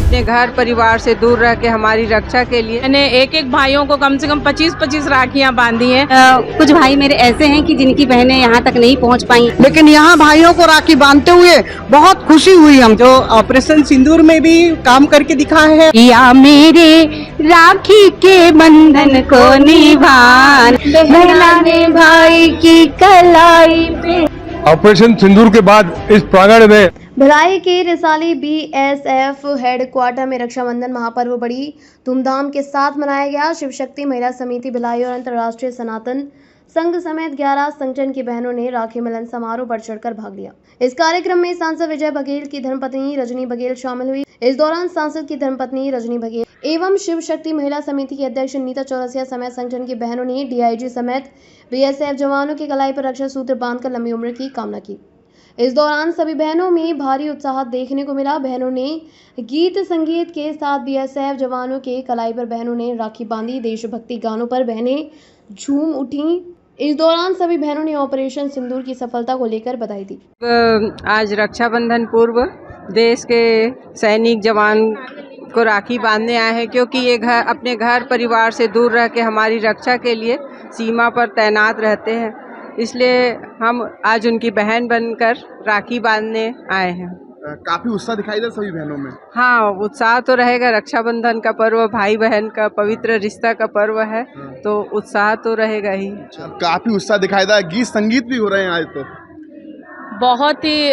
अपने घर परिवार से दूर रह के हमारी रक्षा के लिए मैंने एक एक भाइयों को कम से कम 25-25 राखियां बांधी हैं। कुछ भाई मेरे ऐसे हैं कि जिनकी बहनें यहाँ तक नहीं पहुँच पाई, लेकिन यहाँ भाइयों को राखी बांधते हुए बहुत खुशी हुई। हम जो ऑपरेशन सिंदूर में भी काम करके दिखाए हैं, या मेरे राखी के बंधन को निभान, बहलाने भाई की कलाई पे। ऑपरेशन सिंदूर के बाद इस प्रांगण में भिलाई के रिसाली बीएसएफ हेडक्वार्टर में रक्षाबंधन महापर्व बड़ी धूमधाम के साथ मनाया गया। शिव शक्ति महिला समिति भिलाई और अंतर्राष्ट्रीय सनातन संघ समेत 11 संगठन की बहनों ने राखी मिलन समारोह बढ़ चढ़कर भाग लिया। इस कार्यक्रम में सांसद विजय बघेल की धर्मपत्नी रजनी बघेल शामिल हुई। इस दौरान सांसद की धर्मपत्नी रजनी बघेल एवं शिव शक्ति महिला समिति की अध्यक्ष नीता चौरसिया समेत संगठन की बहनों ने डीआईजी समेत बीएसएफ जवानों की कलाई पर रक्षा सूत्र बांधकर लंबी उम्र की कामना की। इस दौरान सभी बहनों में भारी उत्साह देखने को मिला। बहनों ने गीत संगीत के साथ बीएसएफ जवानों के कलाई पर बहनों ने राखी बांधी। देशभक्ति गानों पर बहनें झूम उठी। इस दौरान सभी बहनों ने ऑपरेशन सिंदूर की सफलता को लेकर बधाई दी। आज रक्षाबंधन पूर्व देश के सैनिक जवान को राखी बांधने आए हैं, क्योंकि ये अपने घर परिवार से दूर रह के हमारी रक्षा के लिए सीमा पर तैनात रहते हैं। इसलिए हम आज उनकी बहन बनकर राखी बांधने आए हैं। काफी उत्साह दिखाई दे सभी बहनों में। हाँ, उत्साह तो रहेगा। रक्षाबंधन का पर्व भाई बहन का पवित्र रिश्ता का पर्व है, तो उत्साह तो रहेगा ही। काफी उत्साह दिखाई दे। गीत संगीत भी हो रहे हैं आज तो। बहुत ही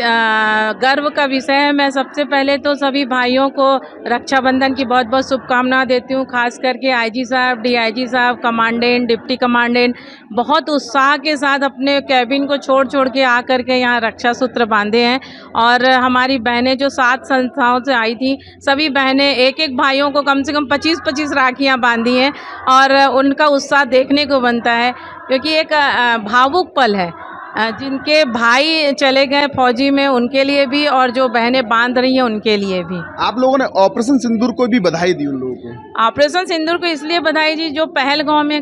गर्व का विषय है। मैं सबसे पहले तो सभी भाइयों को रक्षाबंधन की बहुत बहुत शुभकामनाएं देती हूँ। खास करके आईजी साहब, डीआईजी साहब, कमांडेंट, डिप्टी कमांडेंट बहुत उत्साह के साथ अपने कैबिन को छोड़ के आ करके यहाँ रक्षा सूत्र बांधे हैं। और हमारी बहनें जो 7 संस्थाओं से आई थी, सभी बहनें एक एक भाइयों को कम से कम 25-25 राखियाँ बांधी हैं। और उनका उत्साह देखने को बनता है, क्योंकि एक भावुक पल है। जिनके भाई चले गए फौजी में, उनके लिए भी, और जो बहनें बांध रही हैं उनके लिए भी। आप लोगों ने ऑपरेशन सिंदूर को भी बधाई दी उन लोगों को। ऑपरेशन सिंदूर को इसलिए बधाई दी, जो पहलगांव में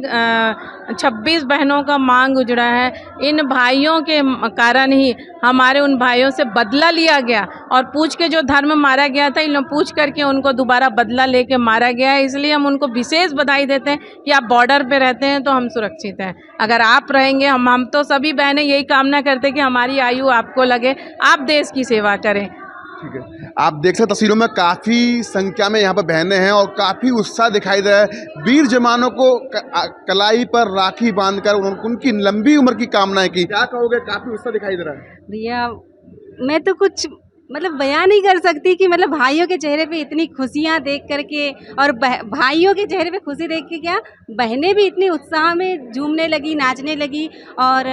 26 बहनों का मांग उजड़ा है। इन भाइयों के कारण ही हमारे उन भाइयों से बदला लिया गया, और पूछ के जो धर्म मारा गया था, इन लोग पूछ करके उनको दोबारा बदला लेके मारा गया है। इसलिए हम उनको विशेष बधाई देते हैं कि आप बॉर्डर पे रहते हैं तो हम सुरक्षित हैं। अगर आप रहेंगे, हम तो सभी बहनें यही कामना करते हैं कि हमारी आयु आपको लगे, आप देश की सेवा करें। ठीक है, आप देख सकते तस्वीरों में काफी संख्या में यहाँ पर बहनें हैं और काफी उत्साह दिखाई दे रहा है। वीर जवानों को कलाई पर राखी बांधकर उनकी लंबी उम्र की कामनाएं की। क्या कहोगे, काफी उत्साह दिखाई दे रहा है। भैया मैं तो कुछ बयान नहीं कर सकती कि भाइयों के चेहरे पे इतनी खुशियाँ देख करके, और भाइयों के चेहरे पे खुशी देख के क्या बहनें भी इतनी उत्साह में झूमने लगी, नाचने लगी। और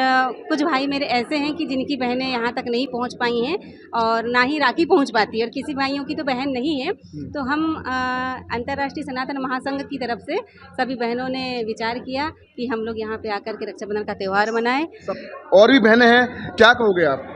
कुछ भाई मेरे ऐसे हैं कि जिनकी बहनें यहाँ तक नहीं पहुँच पाई हैं और ना ही राखी पहुँच पाती है, और किसी भाइयों की तो बहन नहीं है। तो हम अंतर्राष्ट्रीय सनातन महासंघ की तरफ से सभी बहनों ने विचार किया कि हम लोग यहाँ पे आकर के रक्षाबंधन का त्यौहार मनाएं। और भी बहनें हैं, क्या कहोगे आप?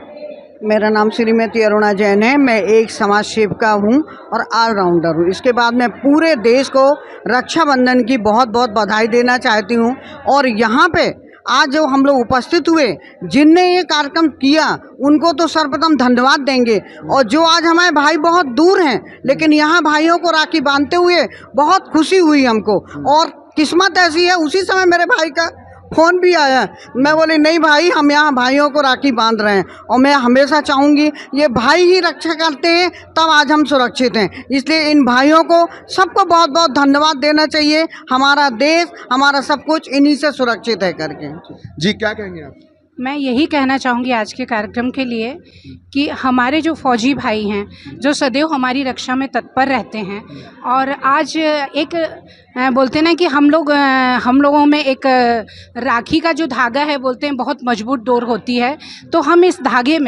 मेरा नाम श्रीमती अरुणा जैन है। मैं एक समाज सेविका हूँ और ऑलराउंडर हूँ। इसके बाद मैं पूरे देश को रक्षाबंधन की बहुत बहुत बधाई देना चाहती हूँ। और यहाँ पे आज जो हम लोग उपस्थित हुए, जिनने ये कार्यक्रम किया, उनको तो सर्वप्रथम धन्यवाद देंगे। और जो आज हमारे भाई बहुत दूर हैं, लेकिन यहाँ भाइयों को राखी बांधते हुए बहुत खुशी हुई हमको। और किस्मत ऐसी है, उसी समय मेरे भाई का फ़ोन भी आया। मैं बोली नहीं भाई, हम यहाँ भाइयों को राखी बांध रहे हैं, और मैं हमेशा चाहूँगी ये भाई ही रक्षा करते हैं, तब आज हम सुरक्षित हैं। इसलिए इन भाइयों को सबको बहुत बहुत धन्यवाद देना चाहिए। हमारा देश, हमारा सब कुछ इन्हीं से सुरक्षित है करके। जी, क्या कहेंगे आप? मैं यही कहना चाहूँगी आज के कार्यक्रम के लिए कि हमारे जो फौजी भाई हैं, जो सदैव हमारी रक्षा में तत्पर रहते हैं, और आज एक बोलते ना कि हम लोगों में एक राखी का जो धागा है, बोलते हैं बहुत मजबूत डोर होती है। तो हम इस धागे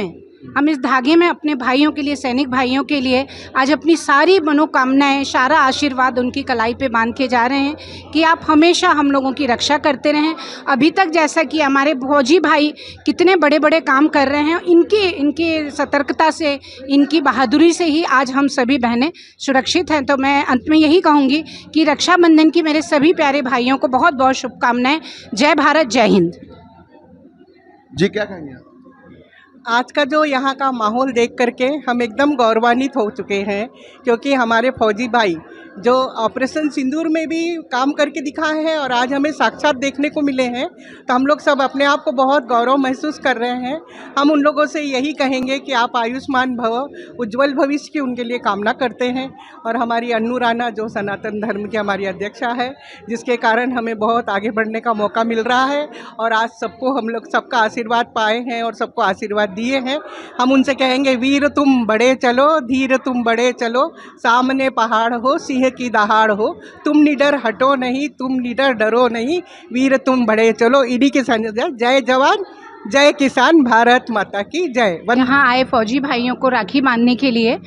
में अपने भाइयों के लिए, सैनिक भाइयों के लिए आज अपनी सारी मनोकामनाएं, सारा आशीर्वाद उनकी कलाई पे बांध के जा रहे हैं कि आप हमेशा हम लोगों की रक्षा करते रहें। अभी तक जैसा कि हमारे फौजी भाई कितने बड़े बड़े काम कर रहे हैं, इनकी सतर्कता से, इनकी बहादुरी से ही आज हम सभी बहनें सुरक्षित हैं। तो मैं अंत में यही कहूँगी कि रक्षाबंधन की मेरे सभी प्यारे भाइयों को बहुत बहुत शुभकामनाएँ। जय भारत, जय हिंद। जी, क्या कहेंगे आप? आज का जो यहाँ का माहौल देख करके हम एकदम गौरवान्वित हो चुके हैं, क्योंकि हमारे फौजी भाई जो ऑपरेशन सिंदूर में भी काम करके दिखाए हैं और आज हमें साक्षात देखने को मिले हैं, तो हम लोग सब अपने आप को बहुत गौरव महसूस कर रहे हैं। हम उन लोगों से यही कहेंगे कि आप आयुष्मान भव, उज्जवल भविष्य की उनके लिए कामना करते हैं। और हमारी अन्नू राणा जो सनातन धर्म की हमारी अध्यक्षा है, जिसके कारण हमें बहुत आगे बढ़ने का मौका मिल रहा है और आज सबको हम लोग सबका आशीर्वाद पाए हैं और सबको आशीर्वाद दिए हैं। हम उनसे कहेंगे, वीर तुम बड़े चलो, धीर तुम बड़े चलो, सामने पहाड़ हो, सिंह की दहाड़ हो, तुम निडर हटो नहीं, तुम निडर डरो नहीं, वीर तुम बड़े चलो। इन्हीं के साथ जय जवान जय किसान, भारत माता की जय। यहाँ आए फौजी भाइयों को राखी बांधने के लिए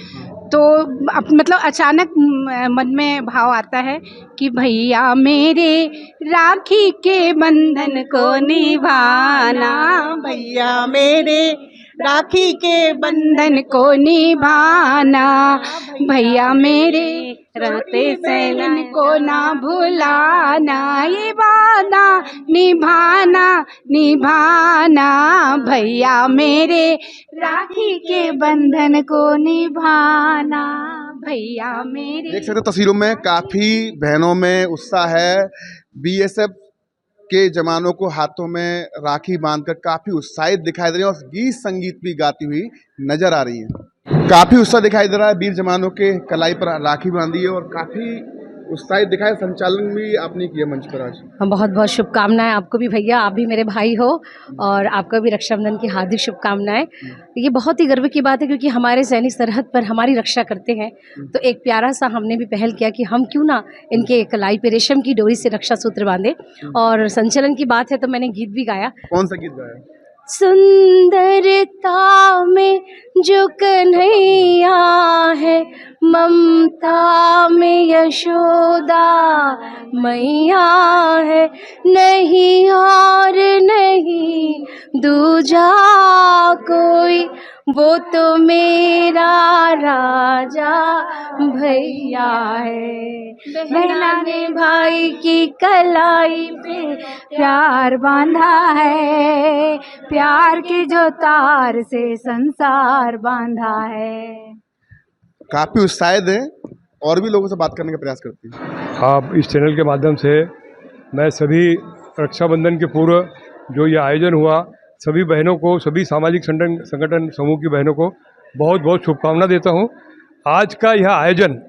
तो मतलब अचानक मन में भाव आता है कि भैया मेरे राखी के बंधन को निभाना, भैया मेरे राखी के बंधन को निभाना, भैया मेरे रहते सैलन को ना भुलाना, ये वादा निभाना निभाना, भैया मेरे राखी के बंधन को निभाना, भैया मेरे। देख सकते तस्वीरों में काफ़ी बहनों में उत्साह है। बीएसएफ के जवानों को हाथों में राखी बांधकर काफ़ी उत्साहित दिखाई दे रही है और गीत संगीत भी गाती हुई नजर आ रही है। काफ़ी उत्साह दिखाई दे रहा है। वीर जवानों के कलाई पर राखी बांधी है और काफ़ी उत्साहित दिखाए। संचालन भी आपने किया मंच पर आज। हम बहुत बहुत शुभकामनाएं आपको भी भैया, आप भी मेरे भाई हो और आपका भी रक्षाबंधन की हार्दिक शुभकामनाएं। ये बहुत ही गर्व की बात है क्योंकि हमारे सैनिक सरहद पर हमारी रक्षा करते हैं, तो एक प्यारा सा हमने भी पहल किया कि हम क्यों ना इनके कलाई पे रेशम की डोरी से रक्षा सूत्र बांधे। और संचलन की बात है तो मैंने गीत भी गाया। कौन सा गीत गाया? सुंदरता में जो कन्हैया है, ममता में यशोदा मैया है, नहीं और नहीं दूजा कोई, वो तो मेरा राजा भैया है। बहना ने भाई की कलाई पे प्यार बांधा है, प्यार की जो तार से संसार बांधा है। काफ़ी उत्साहित है और भी लोगों से बात करने का प्रयास करती हैं। आप इस चैनल के माध्यम से मैं सभी रक्षाबंधन के पूर्व जो ये आयोजन हुआ, सभी बहनों को, सभी सामाजिक संगठन समूह की बहनों को बहुत बहुत शुभकामना देता हूँ। आज का यह आयोजन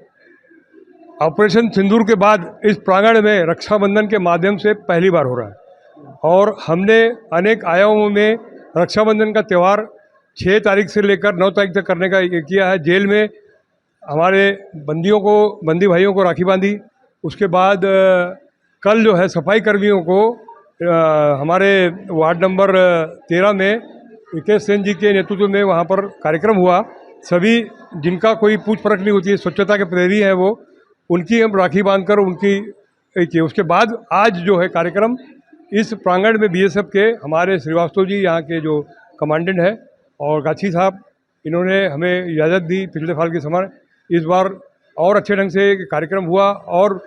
ऑपरेशन सिंदूर के बाद इस प्रांगण में रक्षाबंधन के माध्यम से पहली बार हो रहा है और हमने अनेक आयामों में रक्षाबंधन का त्यौहार 6 तारीख से लेकर 9 तारीख तक करने का किया है। जेल में हमारे बंदी भाइयों को राखी बांधी, उसके बाद कल जो है सफाई कर्मियों को हमारे वार्ड नंबर 13 में विकेश सेन जी के नेतृत्व में वहाँ पर कार्यक्रम हुआ। सभी जिनका कोई पूछ परख नहीं होती है, स्वच्छता के प्रेरी हैं वो, उनकी हम राखी बांधकर उनकी किए। उसके बाद आज जो है कार्यक्रम इस प्रांगण में बीएसएफ के हमारे श्रीवास्तव जी यहाँ के जो कमांडेंट है और गाछी साहब, इन्होंने हमें इजाज़त दी पिछले साल के समान। इस बार और अच्छे ढंग से कार्यक्रम हुआ और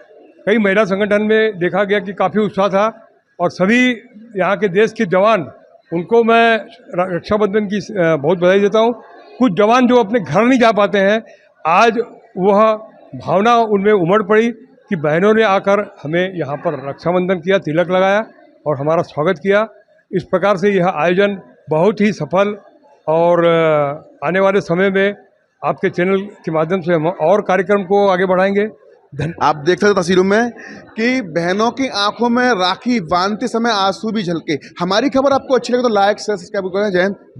कई महिला संगठन में देखा गया कि काफ़ी उत्साह था और सभी यहाँ के देश के जवान, उनको मैं रक्षाबंधन की बहुत बधाई देता हूँ। कुछ जवान जो अपने घर नहीं जा पाते हैं, आज वह भावना उनमें उमड़ पड़ी कि बहनों ने आकर हमें यहाँ पर रक्षाबंधन किया, तिलक लगाया और हमारा स्वागत किया। इस प्रकार से यह आयोजन बहुत ही सफल और आने वाले समय में आपके चैनल के माध्यम से हम और कार्यक्रम को आगे बढ़ाएंगे। आप देख सकते तस्वीरों में कि बहनों की आंखों में राखी बांधते समय आंसू भी झलके। हमारी खबर आपको अच्छी लगे तो लाइक शेयर सब्सक्राइब करें। जय हिंद।